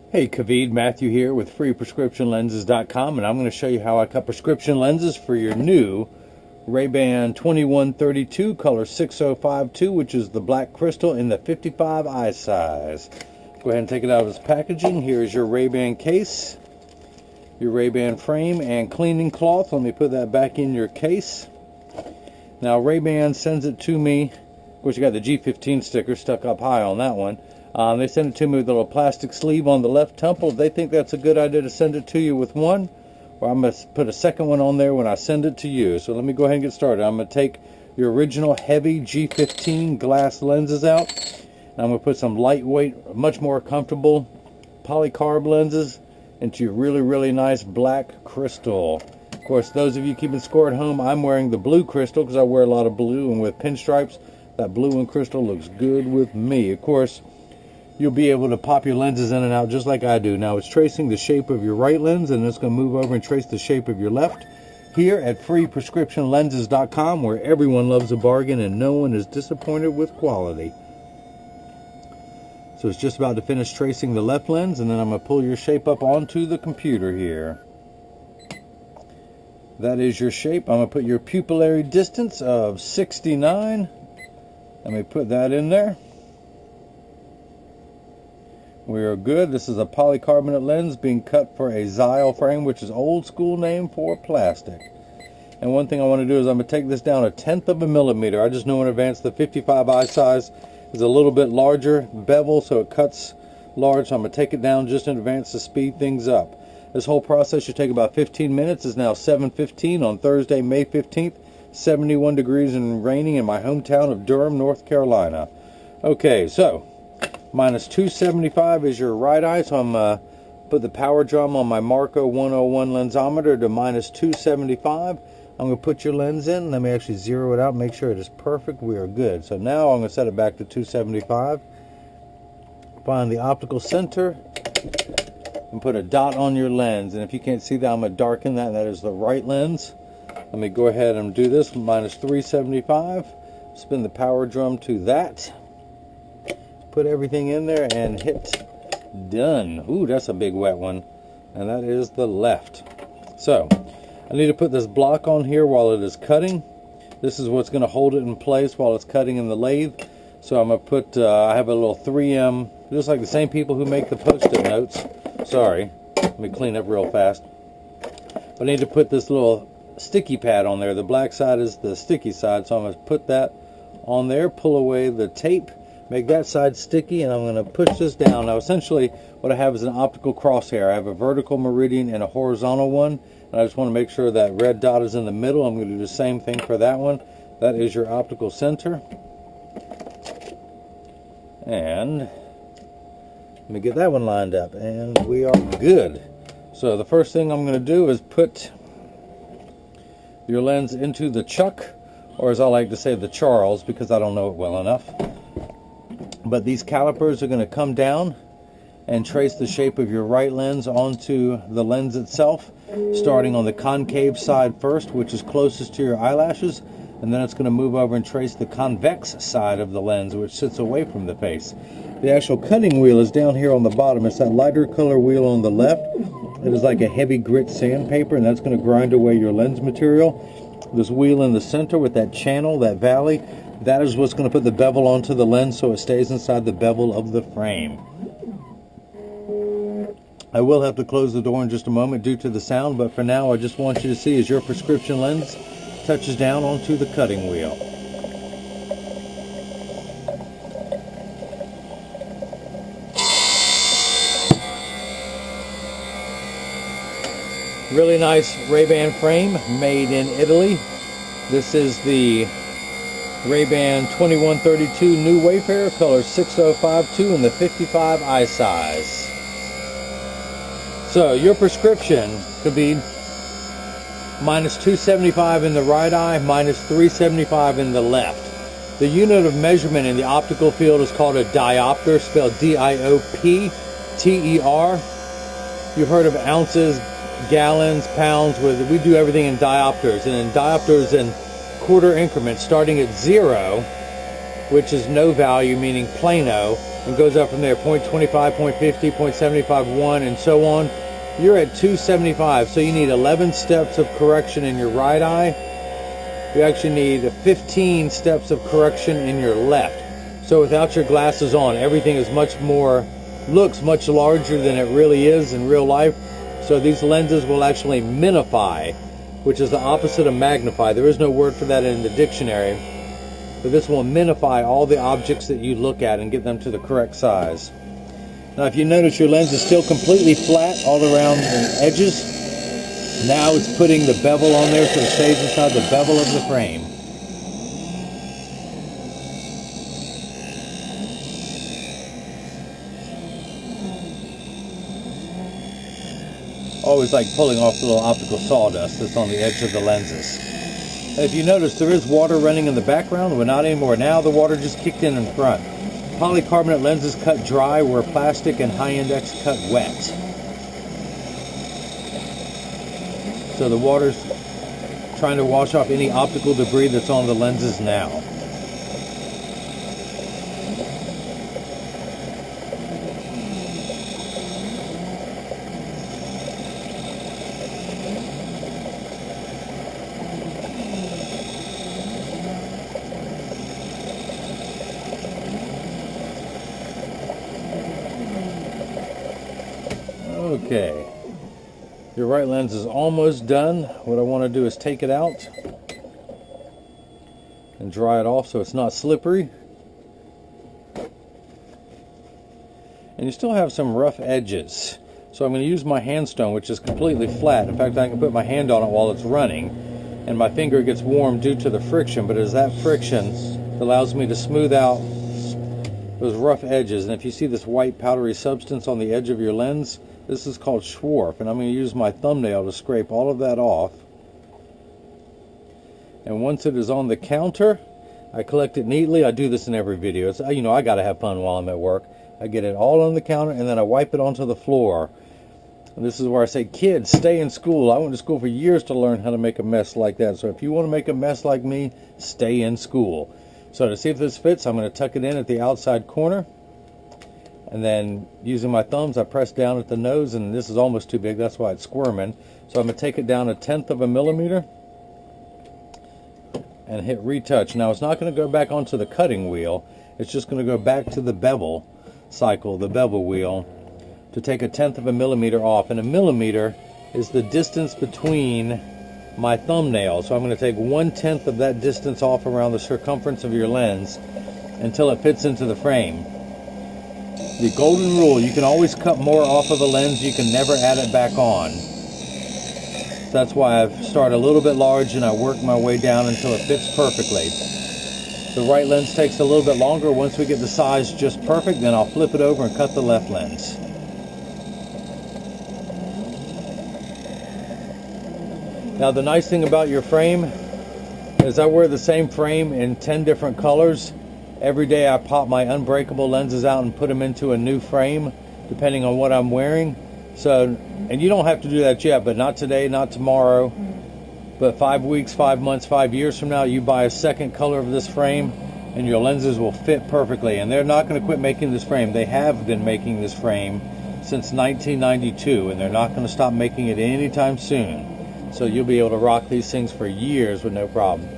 Hey Kavid, Matthew here with freeprescriptionlenses.com, and I'm going to show you how I cut prescription lenses for your new RayBan2132 color 6052, which is the black crystal in the 55 eye size. Go ahead and take it out of its packaging. Here is your RayBan case, your RayBan frame, and cleaning cloth. Let me put that back in your case. Now RayBan sends it to me. Of course, you got the G15 sticker stuck up high on that one. They send it to me with a little plastic sleeve on the left temple. They think that's a good idea to send it to you with one, or I'm going to put a second one on there when I send it to you. So let me go ahead and get started. I'm going to take your original heavy G15 glass lenses out, and I'm going to put some lightweight, much more comfortable polycarb lenses into your really nice black crystal. Of course, those of you keeping score at home, I'm wearing the blue crystal because I wear a lot of blue, and with pinstripes, that blue and crystal looks good with me. Of course, you'll be able to pop your lenses in and out just like I do. Now it's tracing the shape of your right lens, and it's going to move over and trace the shape of your left here at freeprescriptionlenses.com, where everyone loves a bargain and no one is disappointed with quality. So it's just about to finish tracing the left lens, and then I'm going to pull your shape up onto the computer here. That is your shape. I'm going to put your pupillary distance of 69. Let me put that in there. We are good. This is a polycarbonate lens being cut for a Xyle frame, which is old school name for plastic. And one thing I want to do is I'm going to take this down 1/10 of a millimeter. I just know in advance the 55 eye size is a little bit larger bevel, so it cuts large. So I'm going to take it down just in advance to speed things up. This whole process should take about 15 minutes. It's now 7:15 on Thursday, May 15th. 71 degrees and raining in my hometown of Durham, North Carolina. Okay, so minus 275 is your right eye, so I'm put the power drum on my Marco 101 lensometer to minus 275. I'm going to put your lens in. Let me actually zero it out, make sure it is perfect. We are good. So now I'm going to set it back to 275. Find the optical center and put a dot on your lens. And if you can't see that, I'm going to darken that. That is the right lens. Let me go ahead and do this. Minus 375. Spin the power drum to that. Put everything in there and hit done. Ooh, that's a big wet one. And that is the left. So I need to put this block on here while it is cutting. This is what's going to hold it in place while it's cutting in the lathe. So I'm going to put, I have a little 3M, just like the same people who make the Post-it notes. Sorry, let me clean up real fast. But I need to put this little sticky pad on there. The black side is the sticky side, so I'm going to put that on there, pull away the tape, make that side sticky, and I'm going to push this down. Now essentially what I have is an optical crosshair. I have a vertical meridian and a horizontal one, and I just want to make sure that red dot is in the middle. I'm going to do the same thing for that one. That is your optical center. And let me get that one lined up, and we are good. So the first thing I'm going to do is put your lens into the chuck, or as I like to say, the Charles, because I don't know it well enough. But these calipers are going to come down and trace the shape of your right lens onto the lens itself, starting on the concave side first, which is closest to your eyelashes, and then it's going to move over and trace the convex side of the lens, which sits away from the face. The actual cutting wheel is down here on the bottom. It's that lighter color wheel on the left. It is like a heavy grit sandpaper, and that's going to grind away your lens material. This wheel in the center with that channel, that valley, that is what's going to put the bevel onto the lens so it stays inside the bevel of the frame. I will have to close the door in just a moment due to the sound, but for now I just want you to see as your prescription lens touches down onto the cutting wheel. Really nice RayBan frame made in Italy. This is the RayBan2132 NewWayfarer color 6052 in the 55 eye size. So your prescription could be minus 275 in the right eye, minus 375 in the left. The unit of measurement in the optical field is called a diopter, spelled D-I-O-P-T-E-R. You've heard of ounces, gallons, pounds. We do everything in diopters, and in diopters in quarter increments, starting at 0, which is no value, meaning plano, and goes up from there, 0.25, 0.50, 0.75, 1, and so on. You're at 275, so you need 11 steps of correction in your right eye. You actually need 15 steps of correction in your left. So without your glasses on, everything is looks much larger than it really is in real life. So these lenses will actually minify, which is the opposite of magnify. There is no word for that in the dictionary. But this will minify all the objects that you look at and get them to the correct size. Now if you notice, your lens is still completely flat all around the edges. Now it's putting the bevel on there so it stays inside the bevel of the frame. Always like pulling off the little optical sawdust that's on the edge of the lenses. And if you notice, there is water running in the background, but not anymore. Now the water just kicked in front. Polycarbonate lenses cut dry where plastic and high index cut wet. So the water's trying to wash off any optical debris that's on the lenses now. Okay, your right lens is almost done. What I want to do is take it out and dry it off so it's not slippery. And you still have some rough edges. So I'm going to use my hand stone, which is completely flat. In fact, I can put my hand on it while it's running, and my finger gets warm due to the friction, but it's that friction that allows me to smooth out those rough edges. And if you see this white powdery substance on the edge of your lens, this is called Schwarf, and I'm going to use my thumbnail to scrape all of that off. And once it is on the counter, I collect it neatly. I do this in every video. It's, you know, I got to have fun while I'm at work. I get it all on the counter, and then I wipe it onto the floor. And this is where I say, kids, stay in school. I went to school for years to learn how to make a mess like that. So if you want to make a mess like me, stay in school. So to see if this fits, I'm going to tuck it in at the outside corner. And then using my thumbs, I press down at the nose, and this is almost too big. That's why it's squirming. So I'm going to take it down 1/10 of a millimeter and hit retouch. Now it's not going to go back onto the cutting wheel. It's just going to go back to the bevel cycle, the bevel wheel, to take 1/10 of a millimeter off. And a millimeter is the distance between my thumbnail. So I'm going to take 1/10 of that distance off around the circumference of your lens until it fits into the frame. The golden rule, you can always cut more off of a lens, you can never add it back on. So that's why I've started a little bit large and I work my way down until it fits perfectly. The right lens takes a little bit longer. Once we get the size just perfect, then I'll flip it over and cut the left lens. Now the nice thing about your frame is I wear the same frame in 10 different colors. Every day I pop my unbreakable lenses out and put them into a new frame depending on what I'm wearing. So, and you don't have to do that yet, but not today, not tomorrow, but 5 weeks, 5 months, 5 years from now, you buy a second color of this frame and your lenses will fit perfectly. And they're not going to quit making this frame. They have been making this frame since 1992, and they're not going to stop making it anytime soon. So you'll be able to rock these things for years with no problem.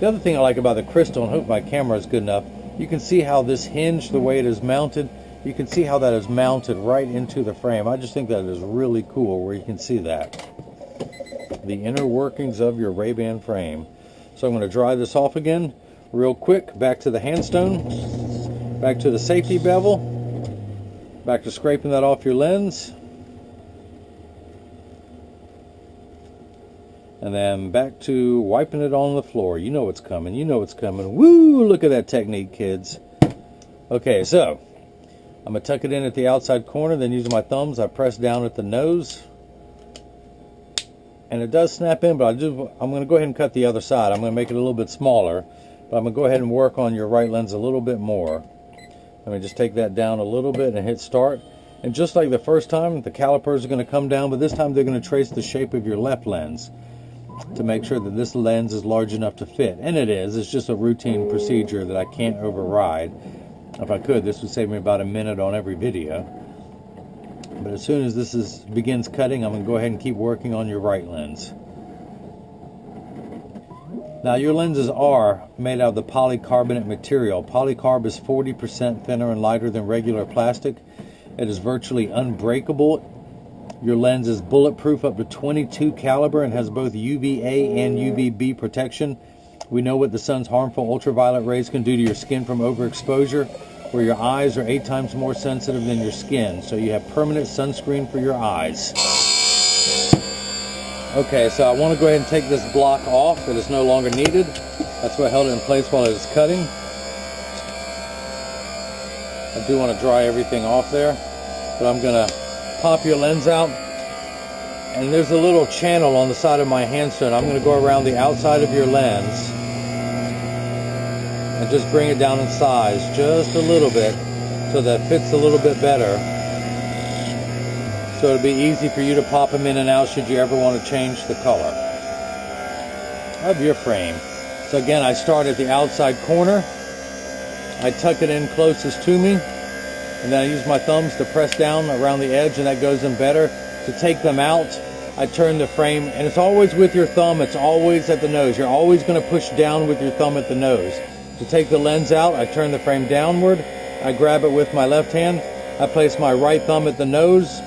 The other thing I like about the crystal, and hope my camera is good enough, you can see how this hinge, the way it is mounted, you can see how that is mounted right into the frame. I just think that is really cool where you can see that. The inner workings of your Ray-Ban frame. So I'm going to dry this off again real quick. Back to the handstone, back to the safety bevel, back to scraping that off your lens. And then back to wiping it on the floor. You know what's coming. You know what's coming. Woo! Look at that technique, kids. Okay, so I'm going to tuck it in at the outside corner. Then using my thumbs, I press down at the nose. And it does snap in, but I'm going to go ahead and cut the other side. I'm going to make it a little bit smaller. But I'm going to go ahead and work on your right lens a little bit more. Let me just take that down a little bit and hit start. And just like the first time, the calipers are going to come down, but this time they're going to trace the shape of your left lens to make sure that this lens is large enough to fit. And it is. It's just a routine procedure that I can't override. If I could, this would save me about a minute on every video. But as soon as this begins cutting, I'm going to go ahead and keep working on your right lens. Now, your lenses are made out of the polycarbonate material. Polycarb is 40% thinner and lighter than regular plastic. It is virtually unbreakable. Your lens is bulletproof up to 22 caliber and has both UVA and UVB protection. We know what the sun's harmful ultraviolet rays can do to your skin from overexposure, where your eyes are 8 times more sensitive than your skin. So you have permanent sunscreen for your eyes. Okay, so I want to go ahead and take this block off. It is no longer needed. That's what held it in place while it was cutting. I do want to dry everything off there, but I'm going to pop your lens out. And there's a little channel on the side of my handstone. I'm going to go around the outside of your lens and just bring it down in size just a little bit so that it fits a little bit better. So it'll be easy for you to pop them in and out should you ever want to change the color of your frame. So again, I start at the outside corner. I tuck it in closest to me, and then I use my thumbs to press down around the edge, and that goes in better. To take them out, I turn the frame, and it's always with your thumb. It's always at the nose. You're always going to push down with your thumb at the nose. To take the lens out, I turn the frame downward. I grab it with my left hand. I place my right thumb at the nose.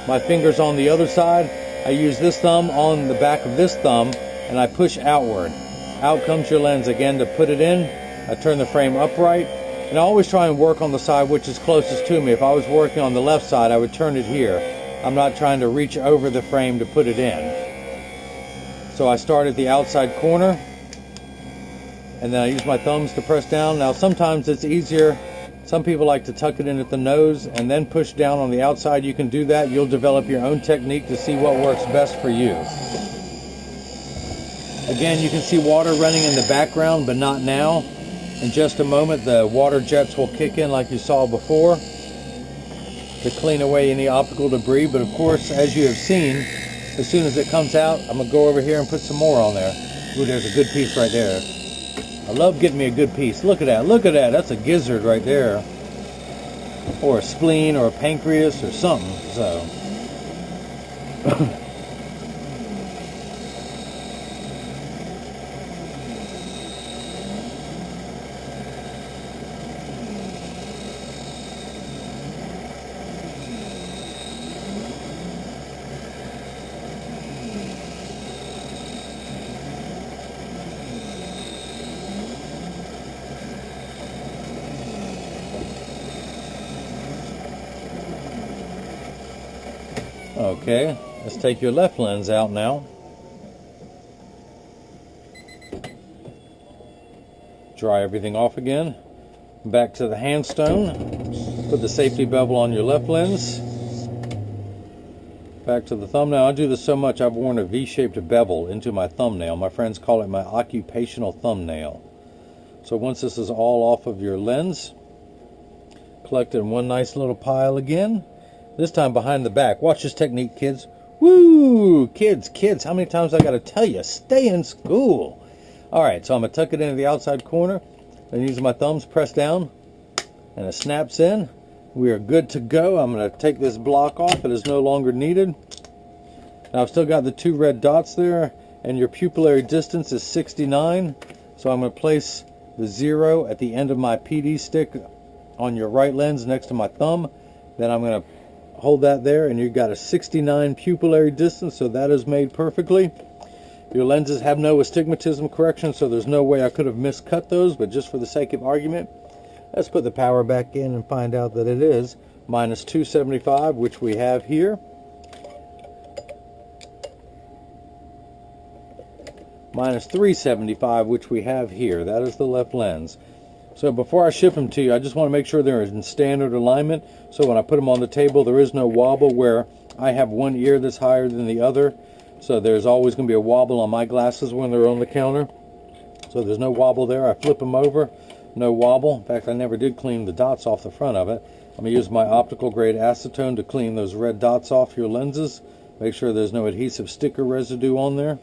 My fingers on the other side. I use this thumb on the back of this thumb, and I push outward. Out comes your lens again. To put it in, I turn the frame upright, and I always try and work on the side which is closest to me. If I was working on the left side, I would turn it here. I'm not trying to reach over the frame to put it in. So I start at the outside corner, and then I use my thumbs to press down. Now sometimes it's easier. Some people like to tuck it in at the nose and then push down on the outside. You can do that. You'll develop your own technique to see what works best for you. Again, you can see water running in the background, but not now. In just a moment, the water jets will kick in like you saw before to clean away any optical debris. But of course, as you have seen, as soon as it comes out, I'm going to go over here and put some more on there. Ooh, there's a good piece right there. I love getting me a good piece. Look at that. Look at that. That's a gizzard right there. Or a spleen or a pancreas or something. So okay, let's take your left lens out now. Dry everything off again. Back to the handstone. Put the safety bevel on your left lens. Back to the thumbnail. I do this so much I've worn a V-shaped bevel into my thumbnail. My friends call it my occupational thumbnail. So once this is all off of your lens, collect it in one nice little pile again. This time behind the back. Watch this technique, kids. Woo! Kids, how many times I got to tell you? Stay in school. Alright, so I'm going to tuck it into the outside corner. And using my thumbs, press down. And it snaps in. We are good to go. I'm going to take this block off. It is no longer needed. Now I've still got the 2 red dots there. And your pupillary distance is 69. So I'm going to place the 0 at the end of my PD stick on your right lens next to my thumb. Then I'm going to hold that there, and you've got a 69 pupillary distance, so that is made perfectly. Your lenses have no astigmatism correction, so there's no way I could have miscut those, but just for the sake of argument, let's put the power back in and find out that it is minus 275, which we have here. Minus 375, which we have here. That is the left lens. So before I ship them to you, I just want to make sure they're in standard alignment. So when I put them on the table, there is no wobble where I have one ear that's higher than the other. So there's always going to be a wobble on my glasses when they're on the counter. So there's no wobble there. I flip them over, no wobble. In fact, I never did clean the dots off the front of it. I'm going to use my optical grade acetone to clean those red dots off your lenses. Make sure there's no adhesive sticker residue on there.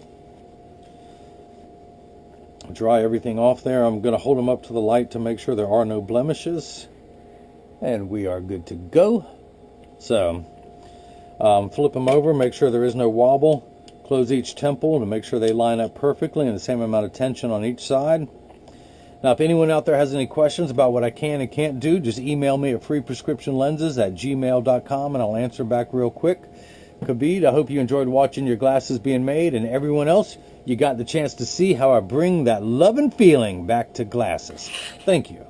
Dry everything off there. I'm going to hold them up to the light to make sure there are no blemishes. And we are good to go. So, flip them over, make sure there is no wobble. Close each temple to make sure they line up perfectly and the same amount of tension on each side. Now, if anyone out there has any questions about what I can and can't do, just email me at freeprescriptionlenses@gmail.com and I'll answer back real quick. Kavid, I hope you enjoyed watching your glasses being made, and everyone else, you got the chance to see how I bring that love and feeling back to glasses. Thank you.